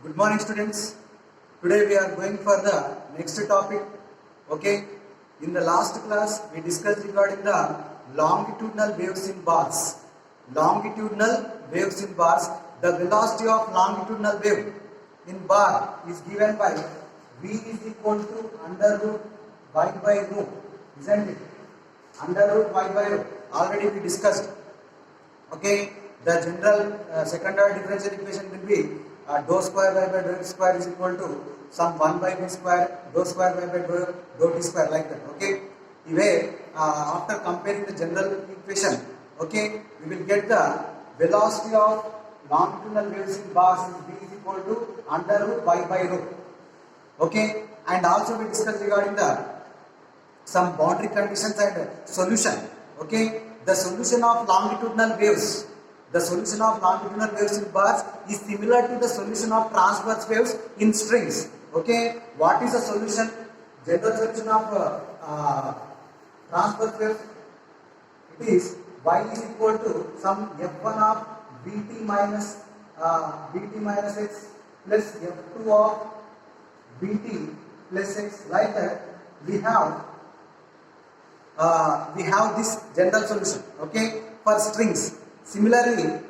Good morning, students. Today we are going for the next topic. Okay. In the last class we discussed regarding the longitudinal waves in bars. Longitudinal waves in bars. The velocity of longitudinal wave in bar is given by v is equal to under root y by rho. Isn't it? Under root y by rho. Already we discussed. Okay. The general second order differential equation will be dou square y by dou x square is equal to some 1 by v square dou square y by dou t square, like that. Okay. Where after comparing the general equation, okay, we will get the velocity of longitudinal waves in bars is v is equal to under root y by rho. Okay. And also we discussed regarding the some boundary conditions and solution. Okay. The solution of longitudinal waves. The solution of longitudinal waves in bars is similar to the solution of transverse waves in strings. Okay, what is the solution? General solution of transverse waves? It is y is equal to some f1 of vt minus x plus f2 of vt plus x. Like that, we have this general solution. Okay, for strings. Similarly,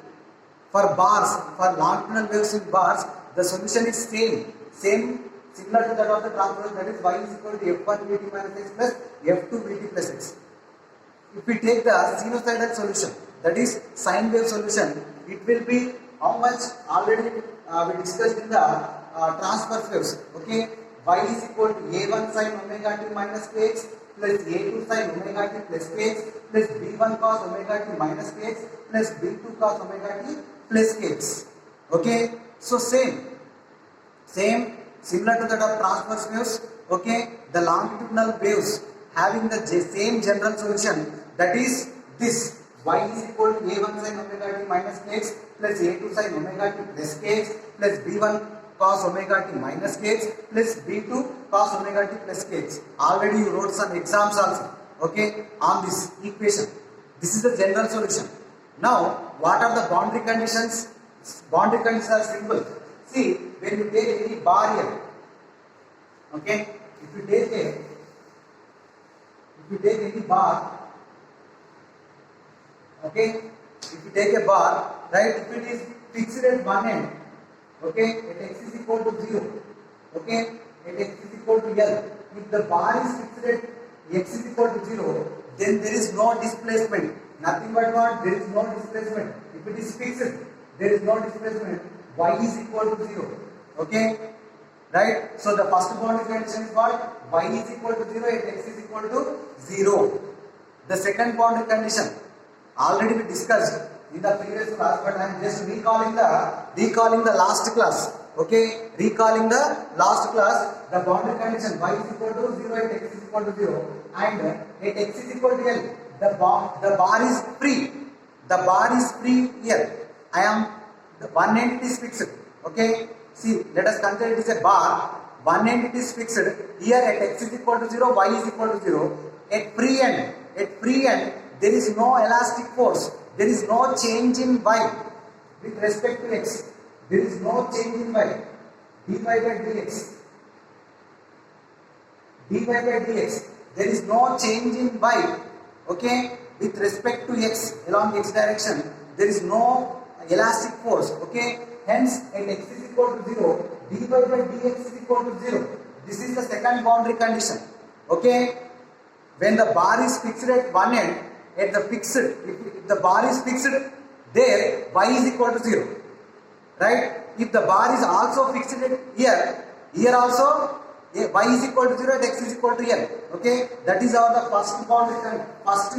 for bars, for longitudinal waves in bars, the solution is similar to that of the transverse. That is y is equal to f1 vt minus x plus f2 vt plus x. If we take the sinusoidal solution, that is sine wave solution, it will be how much? Already we discussed in the transverse waves. Okay, y is equal to a1 sin omega t minus kx plus a2 sin omega t plus kx plus b1 cos omega t minus kx plus b2 cos omega t plus kx. Okay, so similar to that of transverse waves. Okay, the longitudinal waves having the same general solution, that is this y is equal to a1 sin omega t minus kx plus a2 sin omega t plus kx plus b1 cos omega t minus kx plus b2 cos omega t plus kx. Already you wrote some exams also, okay, on this equation. This is the general solution. Now, what are the boundary conditions? Boundary conditions are simple. See, when you take any bar here, okay, if you take any bar, okay, if you take a bar, right, if it is fixed at one end, okay, at x is equal to 0, okay, at x is equal to L. If the bar is fixed at x is equal to 0, then there is no displacement. Nothing but what? There is no displacement. If it is fixed, there is no displacement. Y is equal to 0. Okay, right? So the first boundary condition is what? Y is equal to 0 and x is equal to 0. The second boundary condition already we discussed in the previous class, but I am just recalling the last class. Okay, recalling the last class, the boundary condition y is equal to 0 and x is equal to 0, and at x is equal to L, the bar is free. The bar is free here. The one end is fixed. Okay, see, let us consider it is a bar. One end it is fixed. Here at x is equal to 0, y is equal to 0. At free end, there is no elastic force. There is no change in y with respect to x. There is no change in y. dy by dx. dy by dx. There is no change in y. Okay, with respect to x along x direction. There is no elastic force. Okay, hence at x is equal to 0, dy by dx is equal to 0. This is the second boundary condition. Okay, when the bar is fixed at one end, at the fixed, if the bar is fixed, there y is equal to 0. Right? If the bar is also fixed at here also y is equal to 0 and x is equal to L. Okay, that is our the first boundary, first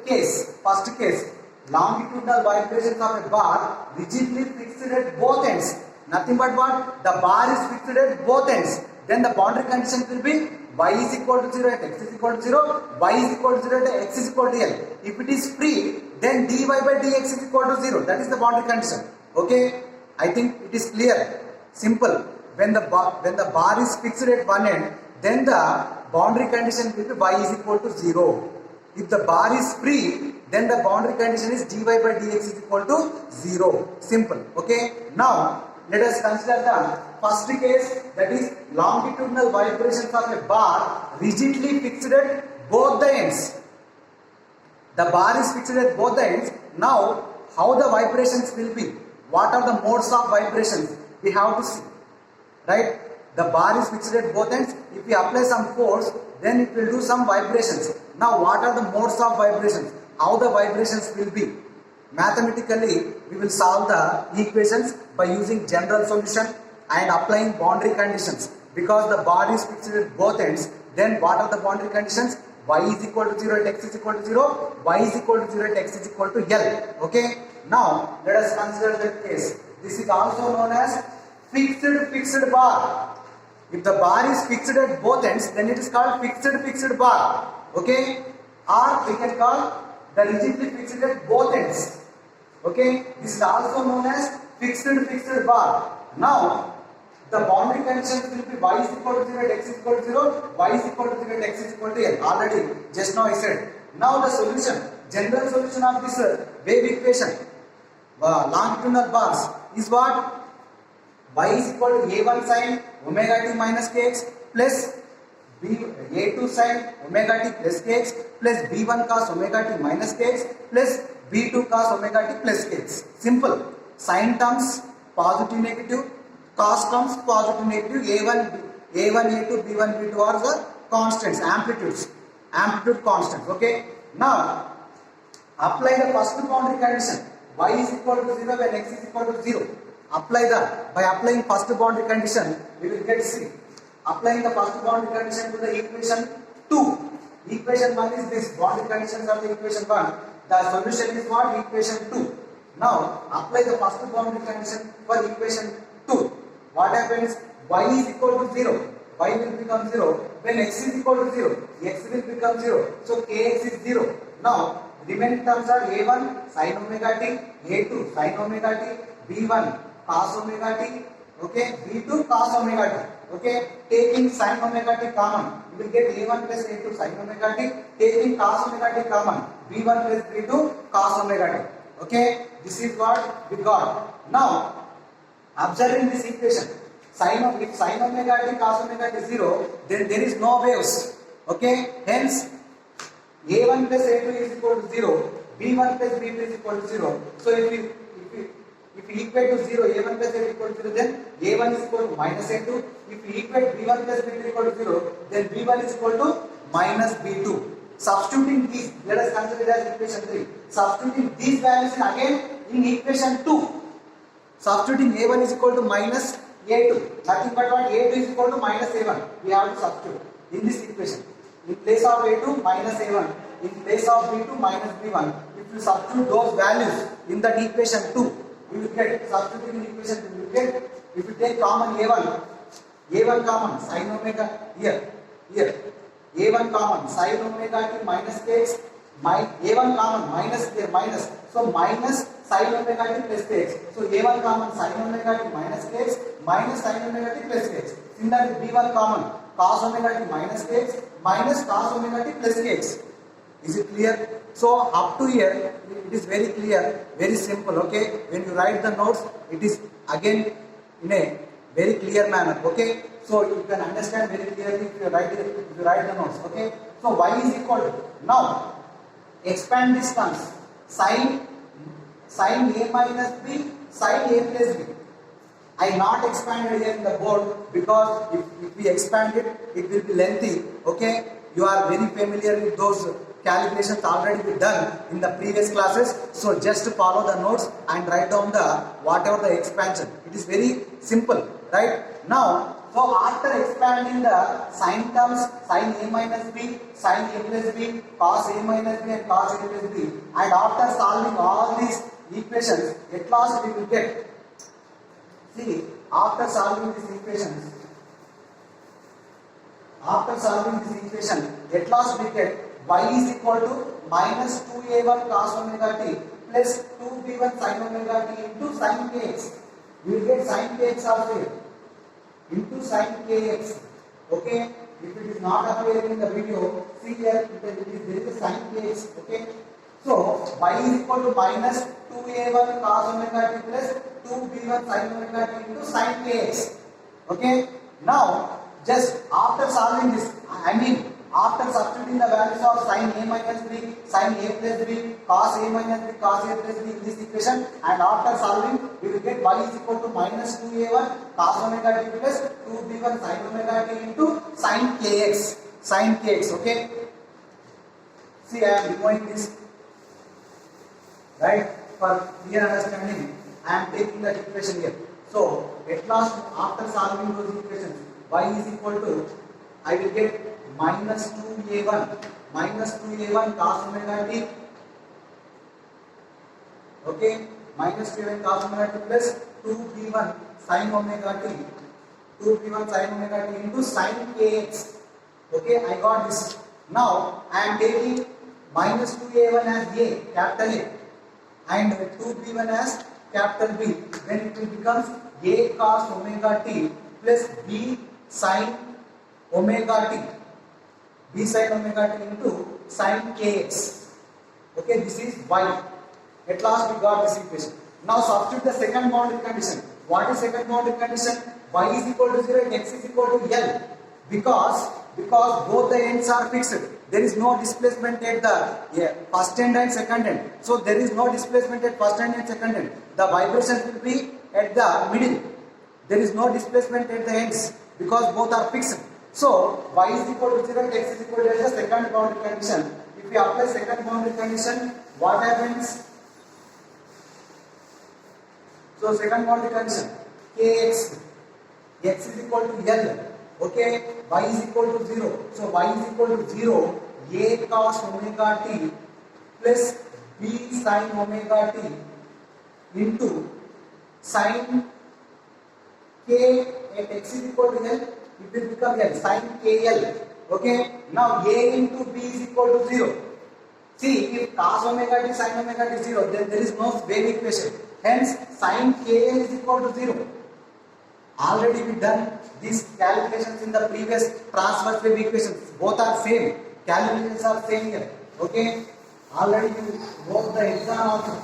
case. Longitudinal vibrations of a bar rigidly fixed at both ends. Nothing but what? The bar is fixed at both ends. Then the boundary condition will be y is equal to 0 and x is equal to 0, y is equal to 0 and x is equal to L. If it is free, then dy by dx is equal to 0. That is the boundary condition. Okay, I think it is clear. Simple. When the bar is fixed at one end, then the boundary condition will be y is equal to 0. If the bar is free, then the boundary condition is dy by dx is equal to 0. Simple. Okay. Now let us consider the first case, that is longitudinal vibrations of a bar rigidly fixed at both the ends. The bar is fixed at both the ends. Now, how the vibrations will be? What are the modes of vibrations? We have to see. Right? The bar is fixed at both ends. If we apply some force, then it will do some vibrations. Now, what are the modes of vibrations? How the vibrations will be? Mathematically, we will solve the equations by using general solution and applying boundary conditions. Because the bar is fixed at both ends, then what are the boundary conditions? Y is equal to 0 at x is equal to 0, y is equal to 0 at x is equal to L. Okay? Now, let us consider that case. This is also known as fixed bar. If the bar is fixed at both ends, then it is called fixed bar. Okay? Or we can call the rigidly fixed at both ends. Okay? This is also known as fixed bar. Now, the boundary conditions will be y is equal to 0 at x is equal to 0, y is equal to 0 at x is equal to L. Already, just now I said. Now the solution, general solution of this wave equation, longitudinal bars, is what? Y is equal to a1 sin omega t minus kx plus a2 sin omega t plus kx plus b1 cos omega t minus kx plus b2 cos omega t plus kx. Simple. Sin terms positive negative, cos terms positive negative, a1 a2 b1 b2 are the constants, amplitude constants. Okay. Now apply the first boundary condition, y is equal to 0 when x is equal to 0. By applying first boundary condition, we will get C. Applying the first boundary condition to the equation 2. Equation 1 is this, boundary conditions of the equation 1. The solution is what? Equation 2. Now, apply the first boundary condition for equation 2. What happens? Y is equal to 0. Y will become 0. When x is equal to 0, x will become 0. So, kx is 0. Now, remaining terms are a1 sin omega t, a2 sin omega t, b1 cos omega t, okay, b2 cos omega t, okay. Taking sin omega t common, you will get a1 plus a2 sin omega t. Taking cos omega t common, b1 plus b2 cos omega t, okay. This is what we got. Now, observing this equation, if sin omega t cos omega t is 0, then there is no waves, okay. Hence, a1 plus a2 is equal to 0, b1 plus b2 is equal to 0. So, if we equate to 0, a1 plus a2 equal to 0, then a1 is equal to minus a2. If we equate b1 plus b2 equal to 0, then b1 is equal to minus b2. Substituting these, let us consider it as equation 3. Substituting these values again in equation 2. Substituting a1 is equal to minus a2. Nothing but what? a2 is equal to minus a1. We have to substitute in this equation. In place of a2, minus a1. In place of b2, minus b1. If you substitute those values in that equation 2, we will get, substituting in equation 2, we will get, if you take common a1 common, sin omega, here, a1 common, sin omega t minus kx, a1 common, minus here, minus, so minus sin omega t plus kx, so a1 common, sin omega t minus kx, minus sin omega t plus kx. Similarly, b1 common, cos omega t minus kx, minus cos omega t plus kx. Is it clear? So up to here, it is very clear, very simple, okay. When you write the notes, it is again in a very clear manner, okay. So you can understand very clearly if you write the notes, okay. So y is equal to, now expand this terms, sin a minus b, sin a plus b. I not expanded here in the board because if we expand it, it will be lengthy, okay. You are very familiar with those calculations already been done in the previous classes. So just follow the notes and write down whatever the expansion. It is very simple, right? Now, so after expanding the sin terms, sin a minus b, sin a plus b, cos a minus b and cos a plus b, and after solving all these equations, at last we will get, see, after solving these equations, at last we get y is equal to minus 2a1 cos omega t plus 2b1 sin omega t into sin kx. We will get sin kx also here into sin kx. Okay, if it is not appearing in the video, see here there is a sin kx. Okay, So y is equal to minus 2a1 cos omega t plus 2b1 sin omega t into sin kx. Okay. Now just after solving this, I mean after substituting the values of sin a minus b, sin a plus b, cos a minus b, cos a plus b in this equation, and after solving we will get y is equal to minus 2a1 cos omega t plus 2b1 sin omega t into sin kx. Sin kx. Okay. See, I am removing this. Right? For clear understanding, I am taking the equation here. So, at last, after solving those equations, y is equal to, I will get minus 2a1 cos omega t. Okay? Minus 2a1 cos omega t plus 2b1 sin omega t. 2b1 sin omega t into sin kx. Okay? I got this. Now, I am taking minus 2a1 as a, capital A, and 2b1 as capital B. Then it will become a cos omega t plus b sin omega t. B sin omega t into sin kx. Okay, this is y. At last we got this equation. Now substitute the second boundary condition. What is second boundary condition? Y is equal to 0 and x is equal to L. Because both the ends are fixed. There is no displacement at the first end and second end. So there is no displacement at first end and second end. The vibrations will be at the middle. There is no displacement at the ends because both are fixed. So y is equal to 0 and x is equal to the second boundary condition. If we apply second boundary condition, what happens? So second boundary condition, kx, x is equal to L. Okay, y is equal to 0. So y is equal to 0, a cos omega t plus b sin omega t into sin k at x is equal to L, it will become L, sin kl. Okay, now a into b is equal to 0. See, if cos omega t sin omega t 0, then there is no wave equation. Hence, sin kl is equal to 0. Already we done these calculations in the previous transverse wave equations. Both are same. Calculations are same here. Okay. Already you wrote the exam also.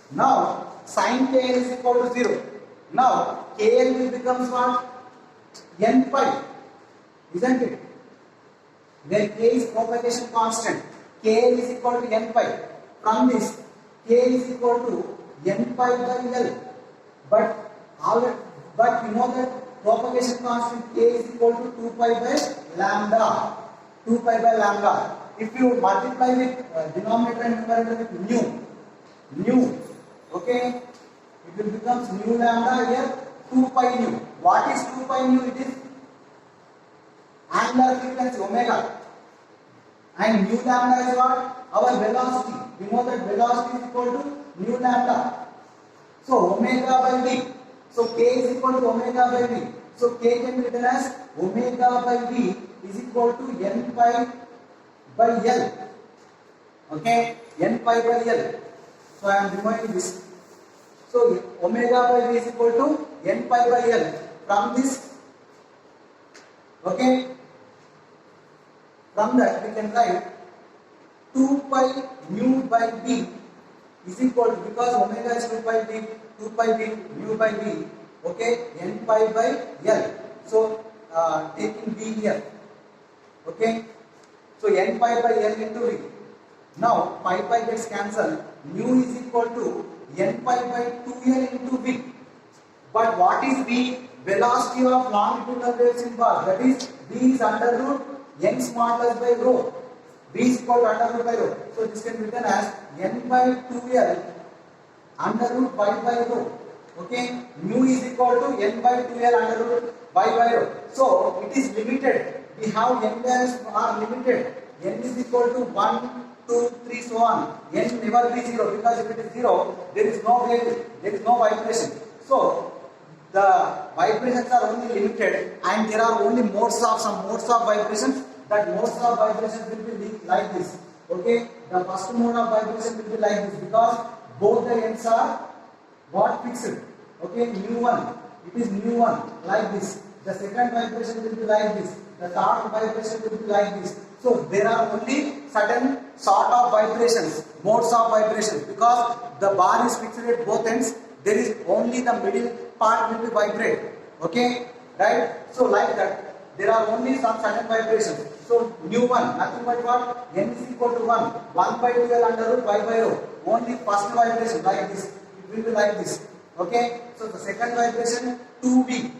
Now sin kl is equal to 0. Now kl will become what? N pi. Isn't it? Where k is propagation constant. Kl is equal to n pi. From this, k is equal to n pi by L. But we know that propagation constant k is equal to 2 pi by lambda. 2 pi by lambda. If you multiply with denominator and numerator with nu, okay, it will become nu lambda here 2 pi nu. What is 2 pi nu? It is angular frequency omega. And nu lambda is what? Our velocity. We know that velocity is equal to nu lambda. So omega by v. So k is equal to omega by v. So k can be written as omega by v is equal to n pi by L. Okay, n pi by L. So I am removing this. So omega by v is equal to n pi by L. From this, okay, from that we can write 2 pi nu by v is equal to, because omega is 2 pi v nu by v, okay, n pi by L. So taking v here, okay, so n pi by L into v. Now pi gets cancelled. Nu is equal to n pi by 2L into v. But what is v? Velocity of longitudinal waves in bar. That is, v is under root Young's modulus by rho. V is equal to under root by rho. So this can be written as n by 2L under root y by rho. Okay, mu is equal to n by 2L under root y by rho. So it is limited. We have n values are limited. N is equal to 1, 2, 3, so on. N never be 0, because if it is 0, there is no wave, there is no vibration. So the vibrations are only limited, and there are only some modes of vibrations. That modes of vibrations will be like this. Okay, the first mode of vibration will be like this, because both the ends are what fixed. Okay, nu1, it is nu1 like this. The second vibration will be like this. The third vibration will be like this. So there are only certain sort of vibrations, modes of vibrations, because the bar is fixed at both ends. There is only the middle part will be vibrate. Okay, right? So like that, there are only some certain vibrations. So new one, nothing but what? N is equal to 1. 1 by 2L under root y by rho. Only first vibration like this. It will be like this. Okay. So the second vibration 2V.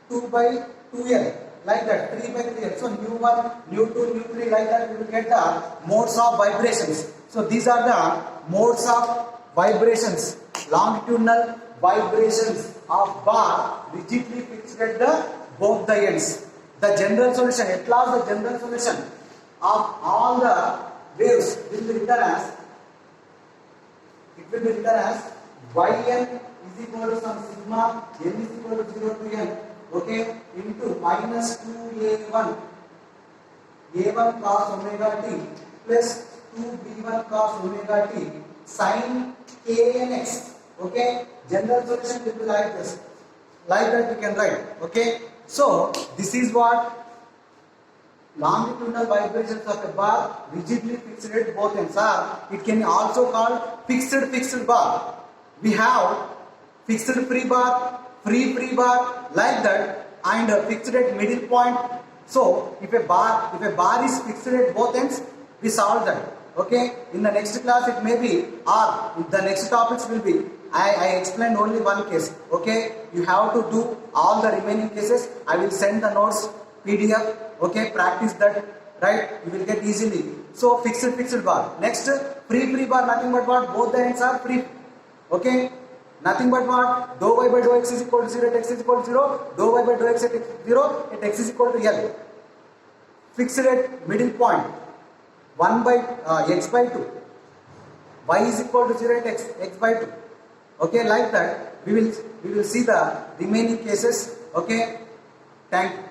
2 by 2L. Like that. 3 by 3L. So new 1, new 2, new 3 like that. We will get the modes of vibrations. So these are the modes of vibrations. Longitudinal vibrations of bar rigidly fixed at the both the ends. The general solution, at last the general solution of all the waves will be written as, yn is equal to some sigma n is equal to 0 to n, okay, into minus 2a1 cos omega t plus 2b1 cos omega t sin knx, okay. General solution will be like this. Like that we can write, okay. So this is what longitudinal vibrations of a bar rigidly fixed at both ends are. It can also called fixed bar. We have fixed free bar, free bar, like that, and fixed at middle point. So if a bar is fixed at both ends, we solve that. Okay. In the next class it may be, or the next topics will be. I explained only one case. Okay, you have to do all the remaining cases. I will send the notes PDF. Okay, practice that. Right, you will get easily. So fixed bar. Next, free bar. Nothing but what? Both the ends are free. Okay, nothing but what? Dou y by dou x is equal to 0 at x is equal to 0. Dou y by dou x at 0 at x is equal to L. Fixed at middle point. 1 by x by 2. Y is equal to 0 at x by 2. Okay, like that we will see the remaining cases. Okay, thank you.